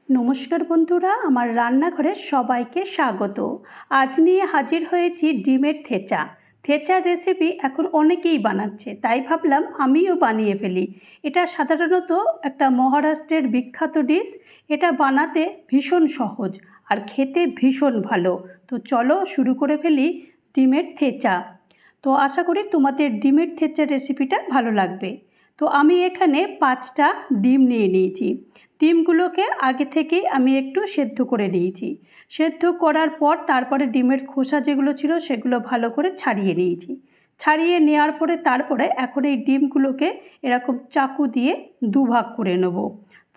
নমস্কার বন্ধুরা, আমার রান্নাঘরে সবাইকে স্বাগত। আজ নিয়ে হাজির হয়েছি ডিমের থেঁচা। থেঁচার রেসিপি এখন অনেকেই বানাচ্ছে, তাই ভাবলাম আমিও বানিয়ে ফেলি। এটা সাধারণত একটা মহারাষ্ট্রের বিখ্যাত ডিশ। এটা বানাতে ভীষণ সহজ আর খেতে ভীষণ ভালো। তো চলো শুরু করে ফেলি ডিমের থেঁচা। তো আশা করি তোমাদের ডিমের থেঁচার রেসিপিটা ভালো লাগবে। তো আমি এখানে 5টা ডিম নিয়ে নিয়েছি। ডিমগুলোকে আগে থেকেই আমি একটু সেদ্ধ করে নিয়েছি। সেদ্ধ করার পর তারপরে ডিমের খোসা যেগুলো ছিল সেগুলো ভালো করে ছাড়িয়ে নিয়েছি। ছাড়িয়ে নেওয়ার পরে তারপরে এখন এই ডিমগুলোকে এরকম চাকু দিয়ে দুভাগ করে নেব।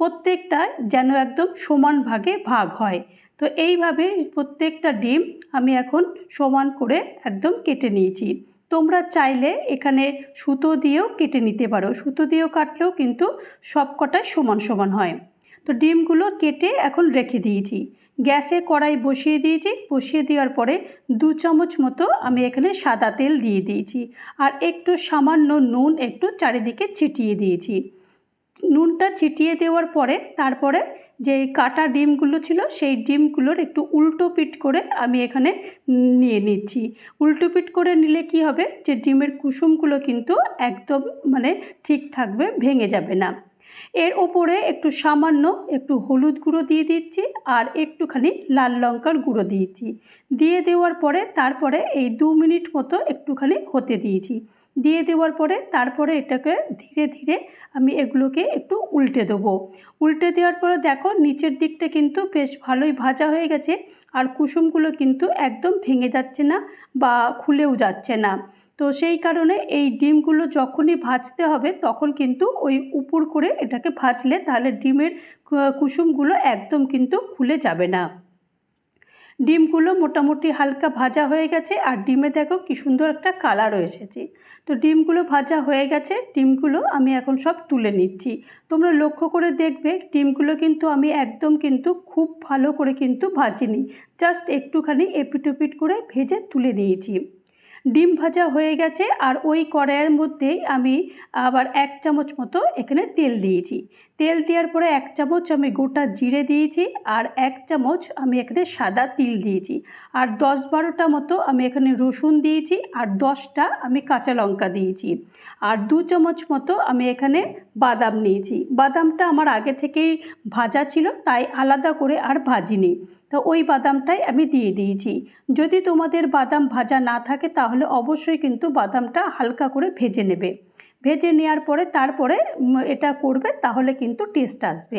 প্রত্যেকটা যেন একদম সমান ভাগে ভাগ হয়। তো এইভাবে প্রত্যেকটা ডিম আমি এখন সমান করে একদম কেটে নিয়েছি। তোমরা চাইলে এখানে সুতো দিয়েও কেটে নিতে পারো, সুতো দিয়েও কাটলেও কিন্তু সবকটাই সমান সমান হয়। তো ডিমগুলো কেটে এখন রেখে দিয়েছি। গ্যাসে কড়াই বসিয়ে দিয়েছি। বসিয়ে দেওয়ার পরে 2 চামচ মতো আমি এখানে সাদা তেল দিয়ে দিয়েছি। আর একটু সামান্য নুন একটু চারিদিকে ছিটিয়ে দিয়েছি। নুনটা ছিটিয়ে দেওয়ার পরে তারপরে যে কাটা ডিমগুলো ছিল সেই ডিমগুলোর একটু উল্টো পিঠ করে আমি এখানে নিয়ে নিচ্ছি। উল্টো পিঠ করে নিলে কি হবে, যে ডিমের কুসুমগুলো কিন্তু একদম ঠিক থাকবে, ভেঙে যাবে না। এর ওপরে একটু সামান্য একটু হলুদ গুঁড়ো দিয়ে দিচ্ছি আর একটুখানি লাল লঙ্কার গুঁড়ো দিয়েছি। দিয়ে দেওয়ার পরে তারপরে এই 2 মিনিট মতো একটুখানি হতে দিয়েছি। দিয়ে দেওয়ার পরে তারপরে এটাকে ধীরে ধীরে আমি এগুলোকে একটু উল্টে দেবো। উল্টে দেওয়ার পরে দেখো নিচের দিকটা কিন্তু বেশ ভালোই ভাজা হয়ে গেছে আর কুসুমগুলো কিন্তু একদম ভেঙে যাচ্ছে না বা খুলেও যাচ্ছে না। তো সেই কারণে এই ডিমগুলো যখনই ভাজতে হবে তখন কিন্তু ওই উপর করে এটাকে ভাজলে তাহলে ডিমের কুসুমগুলো একদম কিন্তু খুলে যাবে না। ডিমগুলো মোটামুটি হালকা ভাজা হয়ে গেছে আর ডিমে দেখো কি সুন্দর একটা কালারও এসেছে। তো ডিমগুলো ভাজা হয়ে গেছে, ডিমগুলো আমি এখন সব তুলে নিচ্ছি। তোমরা লক্ষ্য করে দেখবে ডিমগুলো কিন্তু আমি একদম কিন্তু খুব ভালো করে কিন্তু ভাজিনি, জাস্ট একটুখানি এপিট ওপিট করে ভেজে তুলে নিয়েছি। ডিম ভাজা হয়ে গেছে আর ওই কড়াইয়ের মধ্যেই আমি আবার 1 চামচ মতো এখানে তেল দিয়েছি। তেল দেওয়ার পরে 1 চামচ আমি গোটা জিরে দিয়েছি আর 1 চামচ আমি এখানে সাদা তিল দিয়েছি। আর 10-12টা মতো আমি এখানে রসুন দিয়েছি আর 10টা আমি কাঁচা লঙ্কা দিয়েছি। আর 2 চামচ মতো আমি এখানে বাদাম নিয়েছি। বাদামটা আমার আগে থেকেই ভাজা ছিল, তাই আলাদা করে আর ভাজিনি। তো ওই বাদামটাই আমি দিয়ে দিয়েছি। যদি তোমাদের বাদাম ভাজা না থাকে তাহলে অবশ্যই কিন্তু বাদামটা হালকা করে ভেজে নেবে। ভেজে নেওয়ার পরে তারপরে এটা করবে, তাহলে কিন্তু টেস্ট আসবে।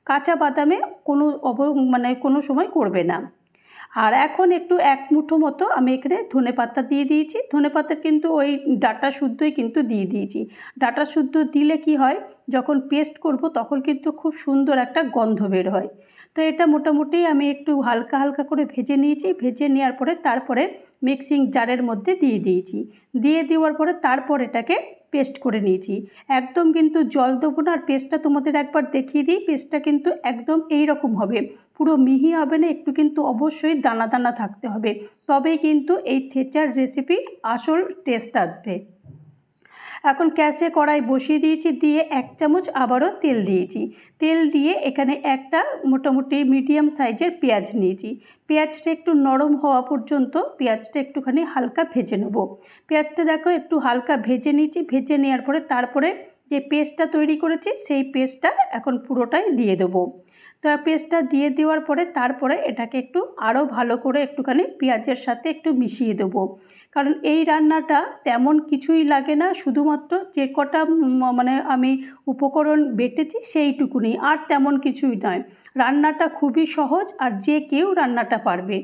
কাঁচা বাদামে কোনো সময় করবে না। আর এখন একটু 1 মুঠো মতো আমি এখানে ধনেপাতা দিয়ে দিয়েছি। ধনেপাতার কিন্তু ওই ডাঁটা শুদ্ধই কিন্তু দিয়ে দিয়েছি। ডাঁটা শুদ্ধ দিলে কি হয়, যখন পেস্ট করব তখন কিন্তু খুব সুন্দর একটা গন্ধ বের হয়। তো এটা মোটামুটি আমি একটু হালকা হালকা করে ভেজে নিয়েছি। ভেজে নেওয়ার পরে তারপরে মিক্সিং জারের মধ্যে দিয়ে দিয়েছি। দিয়ে দেওয়ার পরে তারপর এটাকে পেস্ট করে নিয়েছি। একদম কিন্তু জল দেবো না। আর পেস্টটা তোমাদের একবার দেখিয়ে দিই, পেস্টটা কিন্তু একদম এই রকম হবে, পুরো মিহি হবে না, একটু কিন্তু অবশ্যই দানা দানা থাকতে হবে, তবেই কিন্তু এই থেঁচার রেসিপি আসল টেস্ট আসবে। এখন গ্যাসে কড়াই বসিয়ে দিয়েছি, দিয়ে 1 চামচ আবারও তেল দিয়েছি। তেল দিয়ে এখানে একটা মোটামুটি মিডিয়াম সাইজের পেঁয়াজ নিয়েছি। পেঁয়াজটা একটু নরম হওয়া পর্যন্ত পেঁয়াজটা একটুখানি হালকা ভেজে নেব। পেঁয়াজটা দেখো একটু হালকা ভেজে নিয়েছি। ভেজে নেওয়ার পরে তারপরে যে পেস্টটা তৈরি করেছি সেই পেস্টটা এখন পুরোটাই দিয়ে দেবো। তো পেস্টটা দিয়ে দেওয়ার পরে তারপরে এটাকে একটু আরও ভালো করে একটুখানি পেঁয়াজের সাথে একটু মিশিয়ে দেবো। কারণ এই রান্নাটা তেমন কিছুই লাগে না, শুধুমাত্র যে কটা আমি উপকরণ বেটেছি সেইটুকুনি, আর তেমন কিছুই নয়। রান্নাটা খুবই সহজ আর যে কেউ রান্নাটা পারবে।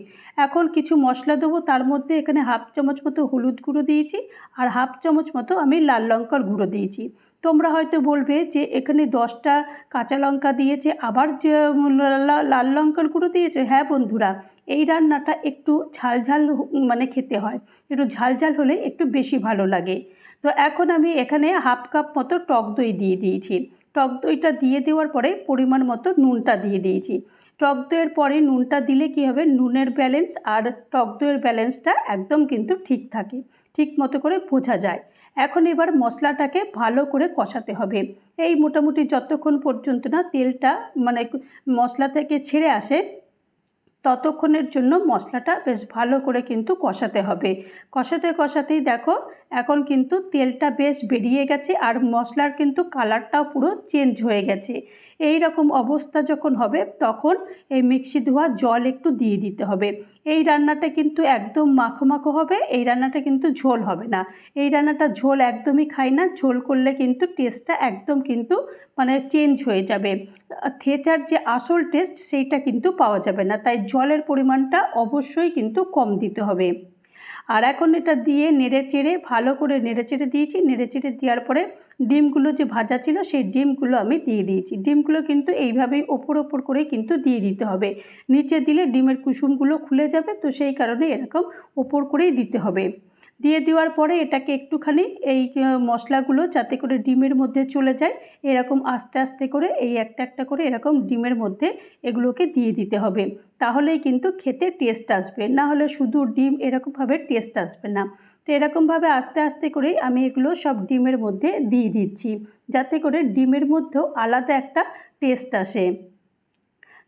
এখন কিছু মশলা দেবো, তার মধ্যে এখানে 1/2 চামচ মতো হলুদ গুঁড়ো দিয়েছি আর 1/2 চামচ মতো আমি লাল লঙ্কার গুঁড়ো দিয়েছি। তোমরা হয়তো বলবে যে এখানে 10টা কাঁচা লঙ্কা দিয়েছে, আবার যে লাল লঙ্কার গুঁড়ো দিয়েছে। হ্যাঁ বন্ধুরা, এই রান্নাটা একটু ঝাল ঝাল খেতে হয়, একটু ঝাল ঝাল হলে একটু বেশি ভালো লাগে। তো এখন আমি এখানে 1/2 কাপ মতো টক দই দিয়ে দিয়েছি। টক দইটা দিয়ে দেওয়ার পরে পরিমাণ মতো নুনটা দিয়ে দিয়েছি। টক দইয়ের পরে নুনটা দিলে কি হবে, নুনের ব্যালেন্স আর টক দইয়ের ব্যালেন্সটা একদম কিন্তু ঠিক থাকে, ঠিক মতো করে বোঝা যায়। এখন এবার মশলাটাকে ভালো করে কষাতে হবে। এই মোটামুটি যতক্ষণ পর্যন্ত না তেলটা মানে মশলা থেকে ছেড়ে আসে ততক্ষণের জন্য মশলাটা বেশ ভালো করে কিন্তু কষাতে হবে। কষাতে কষাতেই দেখো এখন কিন্তু তেলটা বেশ বেরিয়ে গেছে আর মশলার কিন্তু কালারটাও পুরো চেঞ্জ হয়ে গেছে। এই রকম অবস্থা যখন হবে তখন এই মিক্সি ধোয়া জল একটু দিয়ে দিতে হবে। এই রান্নাটা কিন্তু একদম মাখো মাখো হবে, এই রান্নাটা কিন্তু ঝোল হবে না। এই রান্নাটা ঝোল একদমই খাই না, ঝোল করলে কিন্তু টেস্টটা একদম কিন্তু মানে চেঞ্জ হয়ে যাবে। থেচার যে আসল টেস্ট সেইটা কিন্তু পাওয়া যাবে না, তাই জলের পরিমাণটা অবশ্যই কিন্তু কম দিতে হবে। আর এখন এটা দিয়ে নেড়েচেড়ে ভালো করে নেড়েচেড়ে দিয়েছি। নেড়েচেড়ে দেওয়ার পরে ডিমগুলো যে ভাজা ছিল সেই ডিমগুলো আমি দিয়ে দিয়েছি। ডিমগুলো কিন্তু এইভাবেই ওপর ওপর করে কিন্তু দিয়ে দিতে হবে, নিচে দিলে ডিমের কুসুমগুলো খুলে যাবে, তো সেই কারণে এরকম ওপর করেই দিতে হবে। দিয়ে দেওয়ার পরে এটাকে একটুখানি এই মশলাগুলো যাতে করে ডিমের মধ্যে চলে যায় এরকম আস্তে আস্তে করে এই একটা একটা করে এরকম ডিমের মধ্যে এগুলোকে দিয়ে দিতে হবে, তাহলেই কিন্তু খেতে টেস্ট আসবে, না হলে শুধু ডিম এরকমভাবে টেস্ট আসবে না। তো এরকমভাবে আস্তে আস্তে করেই আমি এগুলো সব ডিমের মধ্যে দিয়ে দিচ্ছি, যাতে করে ডিমের মধ্যেও আলাদা একটা টেস্ট আসে।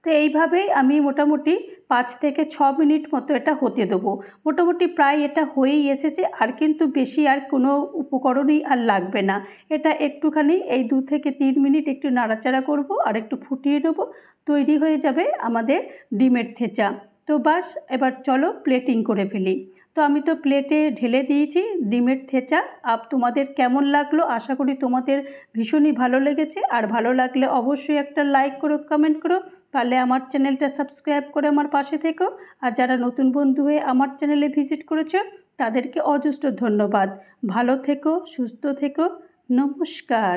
তো এইভাবেই আমি মোটামুটি 5 থেকে 6 মিনিট মতো এটা হতে দেবো। মোটামুটি প্রায় এটা হয়েই এসেছে, আর কিন্তু বেশি আর কোনো উপকরণই আর লাগবে না। এটা একটুখানি এই 2 থেকে 3 মিনিট একটু নাড়াচাড়া করব আর একটু ফুটিয়ে নেব, তৈরি হয়ে যাবে আমাদের ডিমের থেঁচা। তো বাস, এবার চলো প্লেটিং করে ফেলি। তো আমি তো প্লেটে ঢেলে দিয়েছি ডিমের থেঁচা। তোমাদের কেমন লাগলো? আশা করি তোমাদের ভীষণই ভালো লেগেছে, আর ভালো লাগলে অবশ্যই একটা লাইক করো, কমেন্ট করো, পারলে আমার চ্যানেলটা সাবস্ক্রাইব করে আমার পাশে থেকো। আর যারা নতুন বন্ধু হয়ে আমার চ্যানেলে ভিজিট করেছো তাদেরকে অজস্র ধন্যবাদ। ভালো থেকো, সুস্থ থেকো, নমস্কার।